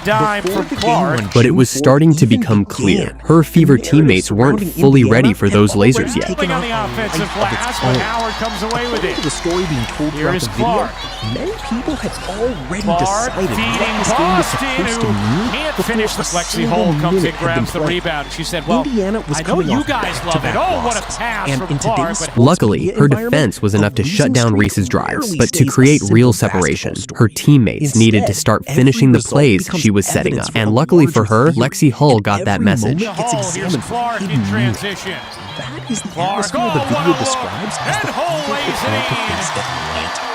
dime from Clark. But it was starting to become clear. Her Fever teammates weren't fully ready for those lasers yet. On the offensive glass, but Howard comes away with it. The story being told Here is Clark. Many people have already Clark decided feeding what this game is Boston, supposed to who mean. can't before finish the a flexi single hole, comes in, minute had grabs been the played. rebound. She said, well, Indiana was I know coming you off guys love it. back-to-back Oh, what a losses. pass And from in Clark. today's But Luckily, her defense was enough to shut down Reese's drives, but to create real separation, her teammates needed to start finishing the plays she was setting up. And luckily for her, Lexi Hull got that message. Hull, here's Clark in transition. That is the Clark, atmosphere the what video a describes look. as And the Hull people lays prepared to it in. face Atlanta.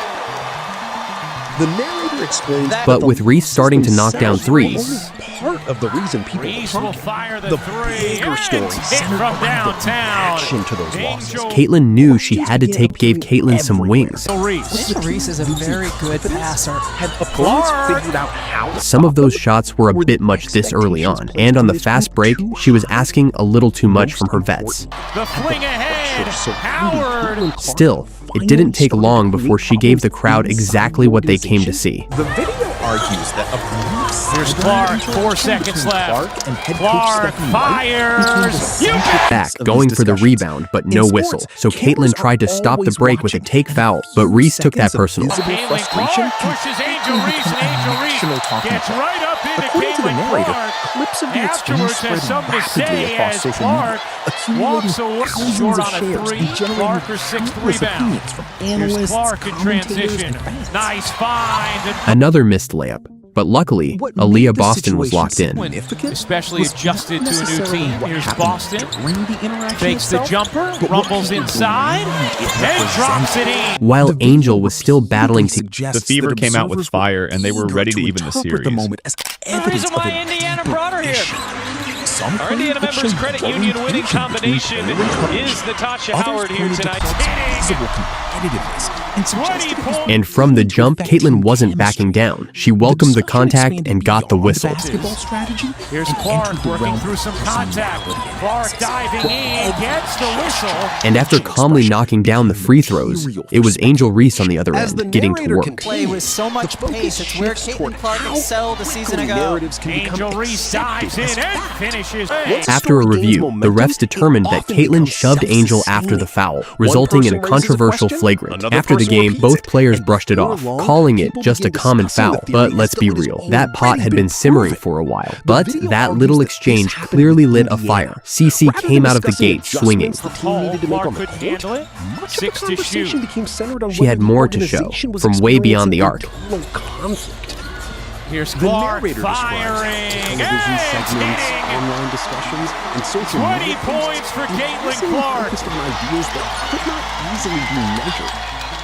The narrator explains that But with Reese starting to knock down threes, part of the reason people Reese were will talking. fire the The three. bigger story And hit centered from around the downtown. reaction to those losses. Angel Caitlin knew she had to gave Caitlin some wings. Reese. Reese is a very good passer. Had opponents Clark. figured out how to Some of those shots were a bit much this early on, and on the fast break, she was asking a little too much from her vets. The fling ahead. Howard. Still, it didn't take long before she gave the crowd exactly what they came to see. The video argues that a brief Here's Clark, 4 seconds left. and head coach Clark Stephanie White fires. You bet. Back, going for the rebound, but no whistle. So Caitlin tried to stop the break with a take foul, but Reese took that personal. Caitlin Clark pushes Angel Reese, and Angel Reese gets right up into According to the Caitlin narrator, Clark. clips of the exchange Afterwards, spread has something to rapidly say across as social Clark media, walks away accumulating short thousands on of a shares three. and generating Clark's sixth countless rebound. opinions from Here's analysts, Clark in commentators, transition. and fans. Nice find. And Another missed layup, but luckily, What Aaliyah made the Boston was situation locked in. significant especially was adjusted not to a new necessarily team. what Here's happened Boston. during the interaction Fakes the itself, jumper, but what rumbles people inside, believed it and drops it in. While The video Angel was still battling to suggests The Fever that came out with observers were fire, and they were eager ready to even the interpret series. moment as The evidence reason of why a Indiana deeper brought her here. issue. Some Our claim Indiana it Members showed Credit growing Union winning tension between combination player and coach. is Natasha Others Howard here pointed to tonight. Clark's visible competitiveness and suggested it was And from the jump, Caitlin wasn't backing down. She welcomed the contact and got the whistle. basketball strategy Here's and Clark entered the working realm through of some personality contact. and Clark analysis. diving in, gets the whistle. And after calmly knocking down the free throws, it was Angel Reese on the other end, getting to work. Play with so much pace. It's where Caitlin Clark excelled a season ago. Angel Reese dives in and finishes. After a review, the refs determined that Caitlin shoved Angel after the foul, resulting in a controversial flagrant. After the game, both players brushed it off, calling it just a common foul. But let's be real, that pot had been simmering for a while. But that little exchange clearly lit a fire. CC came out of the gate swinging. Clark couldn't handle it. 6 to shoot. She had more to show, from way beyond the arc. Here's The Clark narrator describes firing. television And segments, hitting. online discussions, and social 20 media points for Caitlin increasingly Clark. focused on ideas that could not easily be measured.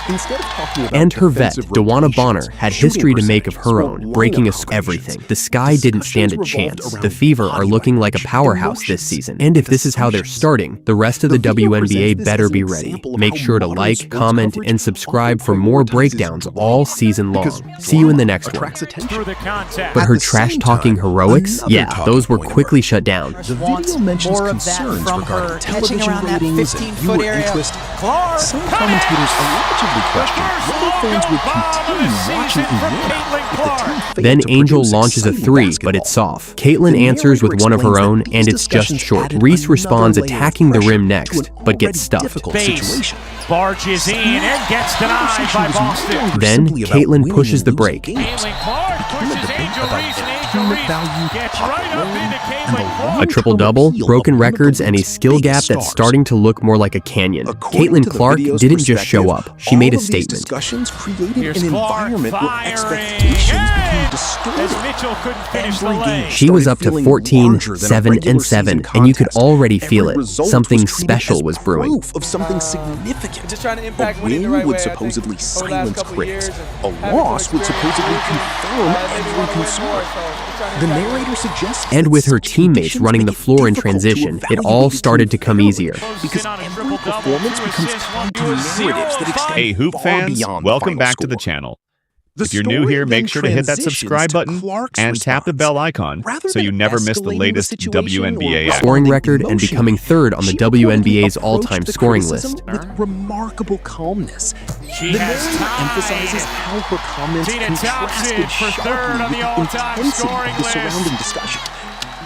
Instead of talking about And her vet, defensive DeWanna rotations, Bonner, had shooting history to make of percentages, her or own, lineup breaking combinations. everything. The Sky didn't stand a Discussions chance. revolved The around Fever are body looking like a language, powerhouse this emotions, season. And if this is how they're starting, the rest of the The video WNBA presents this better as an be ready. example of Make how sure to modern like, sports comment, coverage and subscribe for often more prioritizes breakdowns drama, all season long. because See you in the next one. attracts attention. Through the contact. But At her the same trash-talking time, heroics? another Yeah, talking those were point quickly shut down. The Wants video mentions more of that concerns from regarding her, catching television around that ratings and 15-foot viewer area. interest. Clark. Some commentators allegedly questioned whether fans would continue watching Indiana. Then Angel launches a three, but it's off. Caitlin answers with one of her own, and it's just short. Reese responds attacking the rim next, but gets stuffed. Base barges in and gets denied by Boston. Then Caitlin pushes the break. Caitlin Clark pushes Angel Reese, and Angel Reese gets right up into Caitlin Clark. A triple-double, broken records, and a skill gap that's starting to look more like a canyon. Caitlin Clark didn't just show up. She made a statement. Discussions created Here's an Clark environment where firing. expectations became As distorted. Mitchell couldn't finish the Every leg. game She was up to started feeling 14, larger than a 7, regular and 7, season and you could contest. already feel Every it. result Something was treated special as was brewing. proof of something significant. Just trying to A impact winning the win right would way, I think, supposedly over the last silence couple of critics. years A and having loss some would supposedly experience, confirm maybe every wanna win concern. more, so just trying to The impact narrator suggests And that with her such teammates conditions running the make it floor in difficult to transition, it evaluate all a team started to come fairly, easier. because every performance becomes tied to narratives that extend Hey, Hoop far fans, beyond the welcome final back to the score. channel. If you're new here, make sure to hit that subscribe button and tap the bell icon so you never miss the latest WNBA action. Scoring record and becoming third on the WNBA's all-time scoring list. With remarkable calmness. She The has narrator time. emphasizes how her comments Tina contrasted Thompson for third sharply on with the the all-time intensity scoring of the list. surrounding discussion.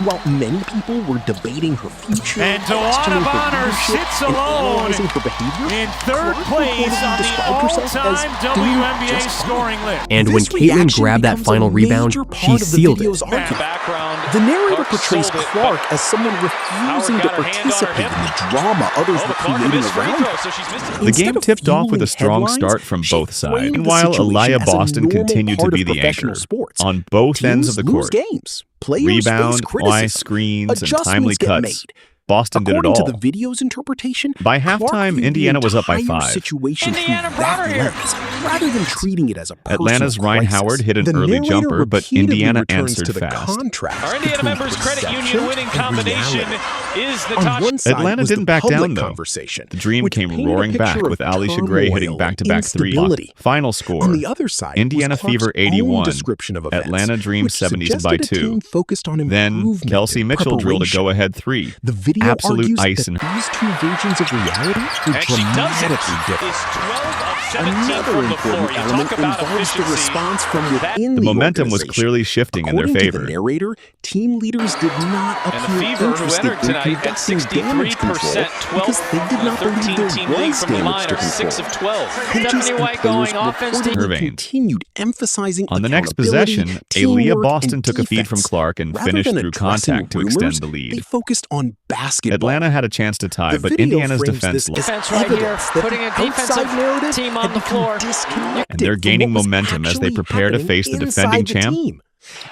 While many people were debating her future, And questioning Tawana her Bonner leadership, sits and alone analyzing her behavior, in third Clark place reportedly on the described herself as all-time doing WNBA just fine. scoring list. And when This Caitlin reaction grabbed that becomes final a rebound, major she part of the sealed video's it. argument. Background. The narrator Clark portrays sold it, Clark as someone refusing to got her hand on her participate hip. in the drama others were Clark creating missed free around throw, her. so she's missed it. The Instead game of tipped off with a fueling strong headlines, start from she both sides. framed the Meanwhile, situation Aliyah as a Boston normal continued to part be of the professional anchor sports. on both ends of the Teams lose court. games. Players Rebound, face criticism. eye screens, and Adjustments timely get cuts. made. Boston did it According all. to the video's interpretation, By Clark halftime, viewed the Indiana was up by entire 5. situation Indiana through brought that her here. lens, rather than treating it as a personal Atlanta's Ryan crisis. Howard hit an The early narrator jumper, but repeatedly Indiana returns answered to the fast. contrast Our Indiana between members credit union perception winning and combination reality. is the On top. one side Atlanta was didn't the back public down, though. conversation, The Dream which came painted a roaring back picture with of Alicia Gray hitting turmoil, back-to-back threes. instability. Final score, On the other side, Indiana was Clark's Fever own 81, description of events, Atlanta Dream which 70s suggested by a 2. team focused on Then improvement Kelsey and Mitchell drilled a preparation. go-ahead 3. The video Absolute argues ice that in these two versions of reality were And she does it. dramatically different. Is 12 of 17 Another from the floor. important You element talk about involves the efficiency. response from within The momentum was organization. clearly shifting in their According to favor. the narrator, team leaders did not And the appear Fever, who interested entered in tonight at conducting damage control 63%, because they did not believe 13 there team lead was from the damage line to are 6 control. of 12. Coaches Stephanie and White players going offense to Her reportedly veins. continued emphasizing On the next accountability, possession, teamwork, Aliyah Boston and took a feed from defense. Clark and Rather finished than through addressing contact to rumors, extend the They lead. focused on basketball. Atlanta had a chance to tie, The but video Indiana's frames defense this lost. as Defense right here, evidence that putting the a defensive outside narrative team on had the become floor. disconnected And they're from gaining what was momentum as they actually prepare to happening face the inside defending the champ. team.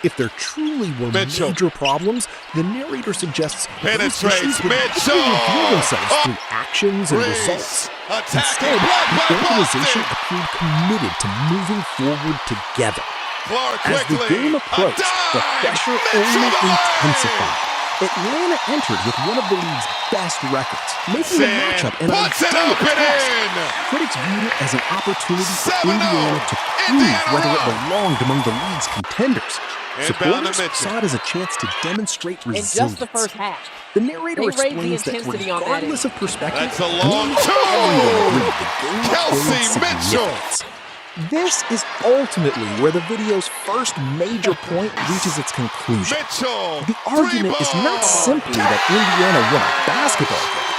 If there truly were Mitchell. major problems, the narrator suggests those Penetrates. issues would Mitchell. reveal themselves Up. through actions and Reese. results. Attacking. Instead, Blocked by the organization Boston. appeared committed to moving forward together. Clark As the quickly. game approached, the pressure only intensified. Atlanta entered with one of the league's best records, making the matchup an Puts it up unfair and task. in. Critics viewed it as an opportunity for 7-0. Indiana to prove Indiana whether it run. belonged among the league's contenders. Inbound to Supporters Mitchell. saw it as a chance to demonstrate In resilience. just the first half. The narrator They raised the explains that intensity on that regardless of perspective, That's a long nearly two. everyone agreed the game Kelsey showed Mitchell. significance. This is ultimately where the video's first major point reaches its conclusion. Mitchell. The argument is not simply that Indiana won a basketball game.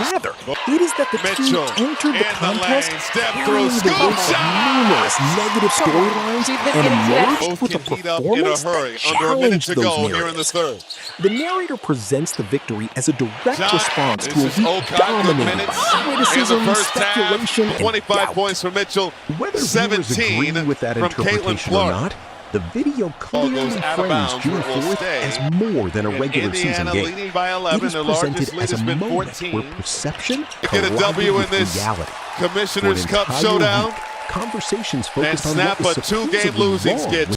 Rather, it is that the Mitchell team entered the in the contest lane. Step carrying through. the Scoop weight of shot. numerous negative storylines Keep it and getting to emerged Both with a can heat up in a performance hurry. that Under a minute challenged to those go here in the narratives. third. The narrator presents the victory as a direct Shot. response This to a is week Okai, good dominated minutes by in the criticism, first half. speculation, and 25 doubt. points for Mitchell. Whether viewers 17 agree with that from Caitlin interpretation or Clark. not, the video Ball clearly goes out of frames bounds, June but will 4th stay. as more than a And regular season Indiana game. leading by It 11. is The presented largest lead as has a been moment 14. where perception To get a collided W in with this reality. For Commissioner's an Cup entire showdown week, conversations and focused on snap what was a two-game supposedly losing wrong skid.